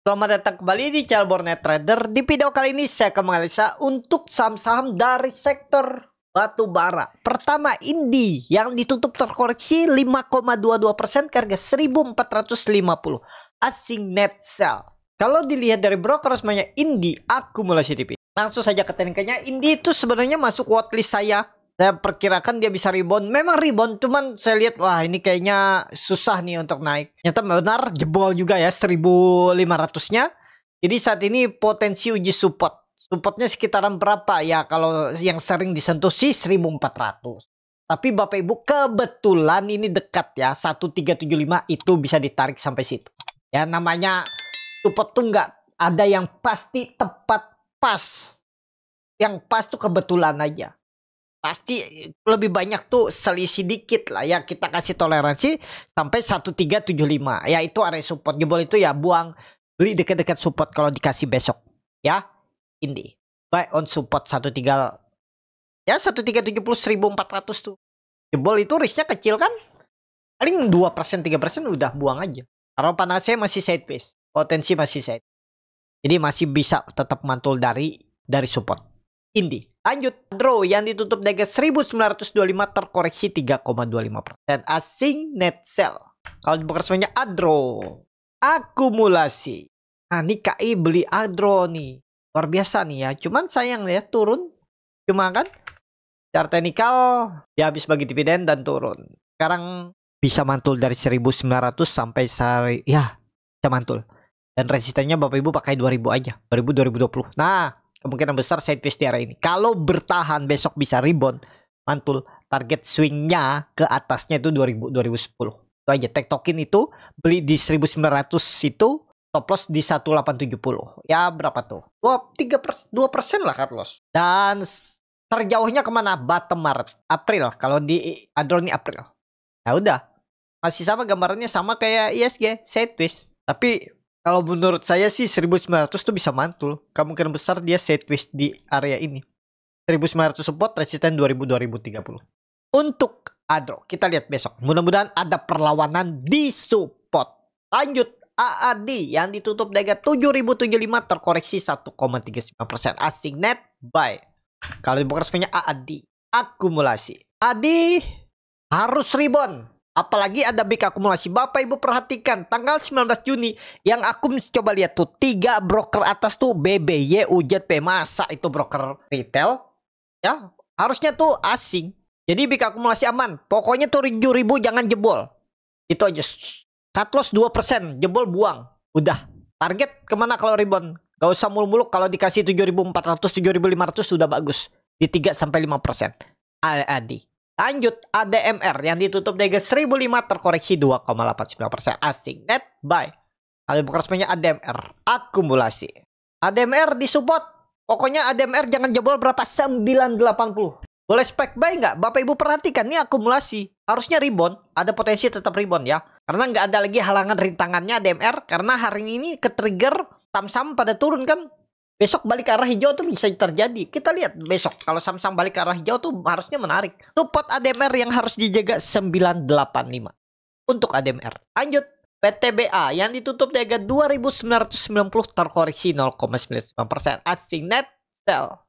Selamat datang kembali di channel Bornet Trader. Di video kali ini saya akan menganalisa untuk saham-saham dari sektor batu bara. Pertama, Indi yang ditutup terkoreksi 5,22% ke harga 1450. Asing net sell. Kalau dilihat dari broker resminya Indi akumulasi DP. Langsung saja ke tekniknya. Indi itu sebenarnya masuk watchlist saya. Saya perkirakan dia bisa rebound. Memang rebound, cuman saya lihat wah ini kayaknya susah nih untuk naik. Ternyata benar jebol juga ya 1500-nya. Jadi saat ini potensi uji support. Supportnya sekitaran berapa ya, kalau yang sering disentuh sih 1400. Tapi Bapak Ibu kebetulan ini dekat ya 1375, itu bisa ditarik sampai situ. Ya namanya support tuh nggak ada yang pasti tepat pas. Yang pas tuh kebetulan aja. Pasti lebih banyak tuh selisih dikit lah ya, kita kasih toleransi sampai 1375 ya, itu area support. Jebol itu ya buang, beli dekat-dekat support kalau dikasih besok ya. Indi buy on support 13 ya 1370 1400 tuh. Jebol itu risknya kecil kan, paling 2% 3% udah buang aja. Harapan saya masih sideways, potensi masih side, jadi masih bisa tetap mantul dari support. Indi lanjut, Adro yang ditutup di harga 1925 terkoreksi 3,25%. Asing net sell. Kalau dibuka resminya Adro akumulasi. Nah ini KI beli Adro nih, luar biasa nih ya. Cuman sayang ya turun. Cuma kan secara teknikal dia habis bagi dividen dan turun. Sekarang bisa mantul dari 1900 sampai sehari ya, bisa mantul. Dan resistennya Bapak Ibu pakai 2000 aja, 2020. Nah kemungkinan besar sideways di area ini. Kalau bertahan besok bisa rebound, mantul. Target swingnya ke atasnya itu 2000 2010. Itu aja. Tektokin itu beli di 1900 itu, stop loss di 1870. Ya berapa tuh? 2% lah cut loss. Dan terjauhnya kemana? Bottom Maret, April. Kalau di Adro ini April. Ya udah. Masih sama gambarannya, sama kayak ISG, sideways. Tapi kalau menurut saya sih 1900 tuh bisa mantul. Kemungkinan besar dia sideways di area ini. 1900 support, resisten 2030. Untuk Adro, kita lihat besok. Mudah-mudahan ada perlawanan di support. Lanjut, AAD yang ditutup di harga 7075 terkoreksi 1,35%. Asing net buy. Kalau dibuka resminya AAD akumulasi. AD harus rebound. Apalagi ada big akumulasi. Bapak Ibu perhatikan tanggal 19 Juni yang aku coba lihat tuh 3 broker atas tuh BBY, UJP. Masa itu broker retail? Ya harusnya tuh asing. Jadi big akumulasi aman. Pokoknya tuh 7000 jangan jebol. Itu aja. Cut loss 2%, jebol buang. Udah. Target kemana kalau rebound? Gak usah muluk-muluk. Kalau dikasih 7400 7500 sudah bagus. Di 3-5%. AD. Lanjut, ADMR yang ditutup di harga 1005 terkoreksi 2,89%. Asing net buy. Kalau buka resminya ADMR akumulasi. ADMR disupport. Pokoknya ADMR jangan jebol berapa? 980. Boleh spek buy nggak? Bapak Ibu perhatikan, ini akumulasi. Harusnya rebound. Ada potensi tetap rebound ya. Karena nggak ada lagi halangan rintangannya ADMR. Karena hari ini ke-trigger saham-saham pada turun kan. Besok balik ke arah hijau tuh bisa terjadi. Kita lihat besok kalau Samsung balik ke arah hijau tuh harusnya menarik. Support ADMR yang harus dijaga 985 untuk ADMR. Lanjut, PTBA yang ditutup di harga 2990 terkoreksi 0,95%. Asing net sell.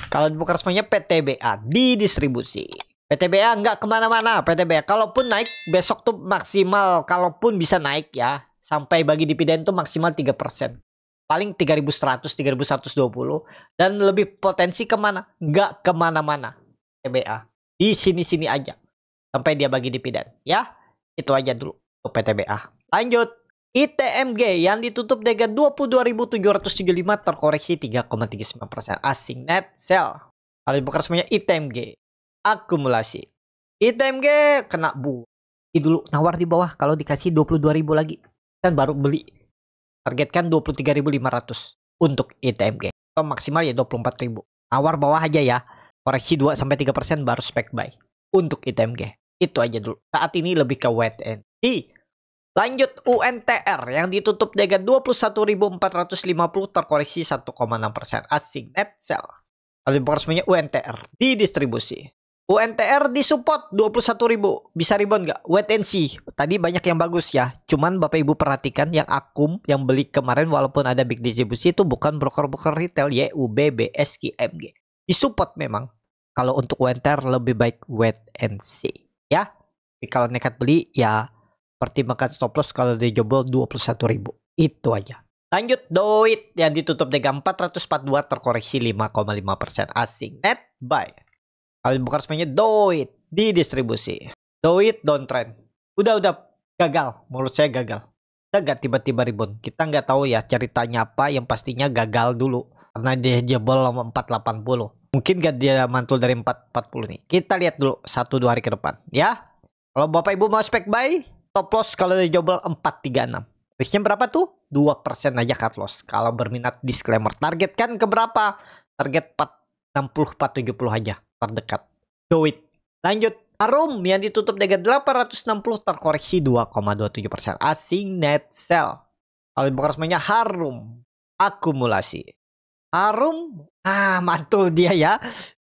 Kalau dibuka resminya PTBA di distribusi. PTBA nggak kemana-mana. PTBA kalaupun naik besok tuh maksimal, kalaupun bisa naik ya, sampai bagi dividen tuh maksimal 3%. Paling 3100, 3120. Dan lebih potensi kemana? Nggak kemana-mana. PTBA. Di sini-sini aja. Sampai dia bagi dividen. Ya, itu aja dulu untuk PTBA. Lanjut. ITMG yang ditutup di harga 22.775 terkoreksi 3,39%. Asing net sell. Kalau dibuka resminya ITMG akumulasi. ITMG kena ini dulu nawar di bawah. Kalau dikasih 22.000 lagi. Kan baru beli. Targetkan 23.500 untuk ITMG. Atau maksimal ya 24.000. Nawar bawah aja ya. Koreksi 2-3% baru spek buy untuk ITMG. Itu aja dulu. Saat ini lebih ke wait and see. Lanjut, UNTR yang ditutup di harga 21.450 terkoreksi 1,6%. Asing net sell. Kalau resminya UNTR di distribusi. UNTR di support 21.000. Bisa rebound nggak? Wait and see. Tadi banyak yang bagus ya. Cuman Bapak Ibu perhatikan yang akum yang beli kemarin walaupun ada big distribusi itu bukan broker-broker retail YUB, BSQ, MG. Di support memang. Kalau untuk UNTR lebih baik wait and see. Ya. Tapi kalau nekat beli ya pertimbangkan stop loss kalau dia jebol 21.000. Itu aja. Lanjut Doit yang ditutup dengan 442 terkoreksi 5,5% asing. Net buy. Kalau bukan resminya Doit di distribusi. Doit downtrend. Udah gagal. Menurut saya gagal. Kita nggak tiba-tiba rebound. Kita nggak tahu ya ceritanya apa. Yang pastinya gagal dulu. Karena dia jebol 480. Mungkin gak dia mantul dari 440 nih. Kita lihat dulu 1-2 hari ke depan. Ya. Kalau Bapak Ibu mau spek buy. Top loss kalau dia jebol 436. Risknya berapa tuh? 2% aja cut loss. Kalau berminat disclaimer. Target kan ke berapa? Target 460, 470 aja. Terdekat. Do it. Lanjut. Harum yang ditutup dengan 860 terkoreksi 2,27%. Asing net sell. Kalau bukan resminya Harum. Akumulasi. Harum. Mantul dia ya.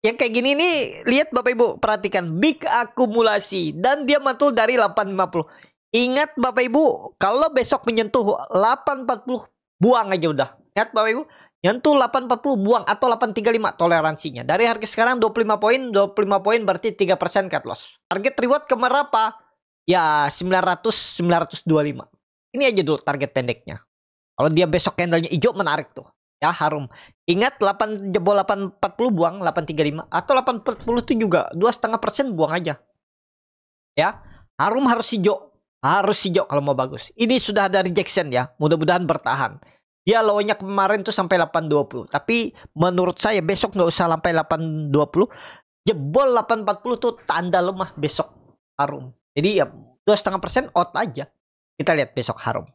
Yang kayak gini nih. Lihat Bapak Ibu. Perhatikan. Big akumulasi. Dan dia mantul dari 850. Ingat Bapak Ibu. Kalau besok menyentuh 840. Buang aja udah. Ingat Bapak Ibu. Nyentuh 840 buang atau 835 toleransinya. Dari harga sekarang 25 poin berarti 3% cut loss. Target reward ke berapa? Ya 925. Ini aja dulu target pendeknya. Kalau dia besok candlenya hijau menarik tuh. Ya Harum. Ingat 8 jebol 840 buang 835 atau 840 itu juga 2,5% buang aja. Ya, Harum harus hijau. Harus hijau kalau mau bagus. Ini sudah ada rejection ya. Mudah-mudahan bertahan. Dia low-nya kemarin tuh sampai 820. Tapi menurut saya besok nggak usah sampai 820. Jebol 840 tuh tanda lemah besok Harum. Jadi ya 2,5% out aja. Kita lihat besok Harum.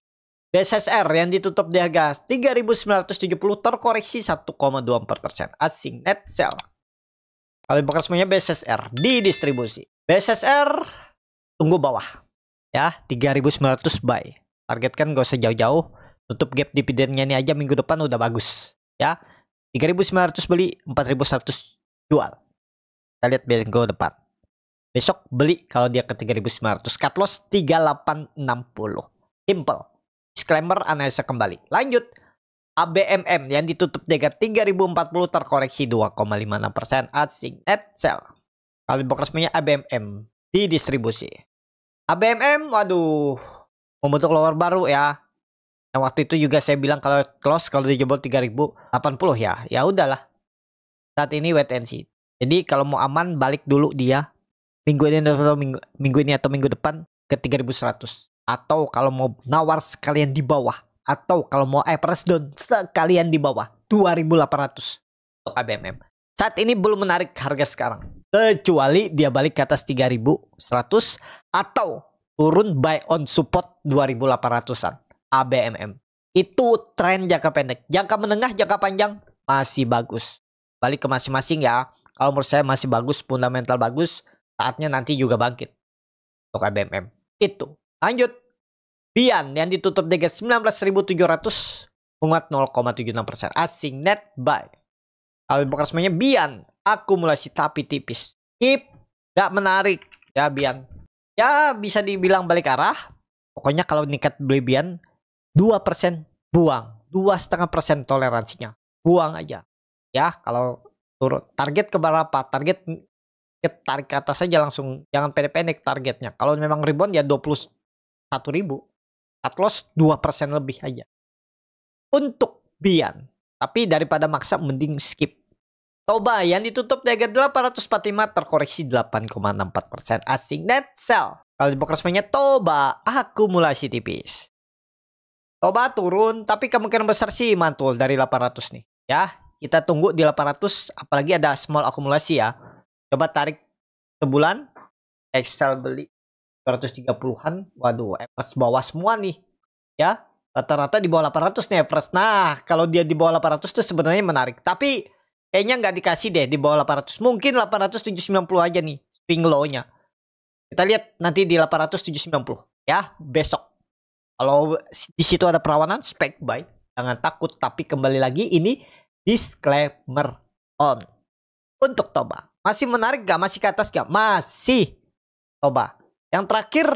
BSSR yang ditutup di harga 3.970 terkoreksi 1,24%. Asing net sell. Kalau bukan semuanya BSSR di distribusi. BSSR tunggu bawah. Ya 3.900 buy. Target kan gak usah jauh-jauh. Tutup gap dividennya ini aja minggu depan udah bagus. Ya 3.900 beli, 4.100 jual. Kita lihat minggu depan. Besok beli kalau dia ke 3.900. Cut loss 3.860. Simple. Disclaimer analisa kembali. Lanjut. ABMM yang ditutup dengan 3.040 terkoreksi 2,56%. Asing net sell. Kalau bukan resminya ABMM di distribusi. ABMM waduh. Membentuk lower baru ya. Yang waktu itu juga saya bilang kalau close kalau dijebol 3.080 ya. Ya udahlah. Saat ini wait and see. Jadi kalau mau aman balik dulu dia minggu ini atau minggu depan ke 3.100. Atau kalau mau nawar sekalian di bawah. Atau kalau mau press down sekalian di bawah 2.800 untuk ABMM. Saat ini belum menarik harga sekarang. Kecuali dia balik ke atas 3.100 atau turun buy on support 2.800an. ABMM. Itu tren jangka pendek. Jangka menengah, jangka panjang masih bagus. Balik ke masing-masing ya. Kalau menurut saya masih bagus, fundamental bagus. Saatnya nanti juga bangkit. Untuk ABMM. Itu. Lanjut. Bian yang ditutup dengan 19.700 menguat 0,76%. Asing net buy. Kalau bukan semuanya Bian. Akumulasi tapi tipis. Keep. Gak menarik. Ya Bian. Ya bisa dibilang balik arah. Pokoknya kalau nikat beli Bian 2% buang. 2,5% toleransinya. Buang aja. Ya kalau turun. Target ke berapa? Target tarik ke atas saja langsung. Jangan pendek-pendek targetnya. Kalau memang rebound ya 21.000. Cut loss 2% lebih aja. Untuk Bian. Tapi daripada maksa mending skip. Toba yang ditutup di harga 845 terkoreksi 8,64%. Asing net sell. Kalau dibuka resminya Toba akumulasi tipis. Toba turun tapi kemungkinan besar sih mantul dari 800 nih. Ya, kita tunggu di 800 apalagi ada small akumulasi ya. Coba tarik sebulan. Excel beli 230-an. Waduh, average bawah semua nih. Ya, rata-rata di bawah 800 nih average. Nah, kalau dia di bawah 800 tuh sebenarnya menarik. Tapi kayaknya nggak dikasih deh di bawah 800. Mungkin 800-790 aja nih swing low-nya. Kita lihat nanti di 800-790 ya besok. Kalau di situ ada perawanan spek buy, jangan takut. Tapi kembali lagi ini disclaimer on untuk Toba. Masih menarik gak? Masih ke atas gak? Masih. Coba. Yang terakhir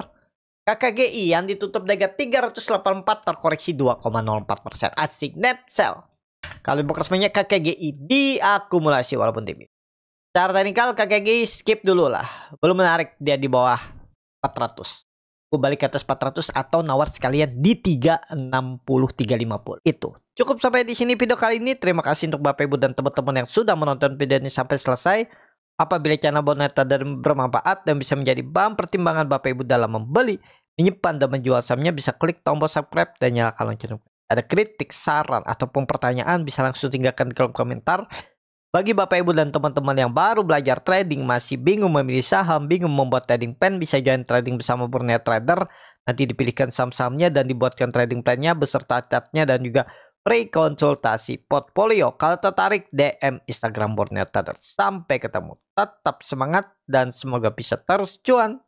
KKGI yang ditutup di harga 384 terkoreksi 2,04%. Asik net sell. Kalau book resminya KKGI diakumulasi walaupun tipis. Secara teknikal KKGI skip dulu lah. Belum menarik dia di bawah 400. Gue balik ke atas 400 atau nawar sekalian di 360 350. Itu. Cukup sampai di sini video kali ini. Terima kasih untuk Bapak Ibu dan teman-teman yang sudah menonton video ini sampai selesai. Apabila channel Bonet Trader bermanfaat dan bisa menjadi bahan pertimbangan Bapak Ibu dalam membeli, menyimpan dan menjual sahamnya, bisa klik tombol subscribe dan nyalakan lonceng. Ada kritik, saran ataupun pertanyaan bisa langsung tinggalkan di kolom komentar. Bagi Bapak Ibu dan teman-teman yang baru belajar trading, masih bingung memilih saham, bingung membuat trading plan, bisa join trading bersama Bonet Trader. Nanti dipilihkan saham-sahamnya dan dibuatkan trading plan-nya beserta chartnya dan juga free konsultasi portfolio. Kalau tertarik, DM Instagram Bonet Trader. Sampai ketemu. Tetap semangat dan semoga bisa terus cuan.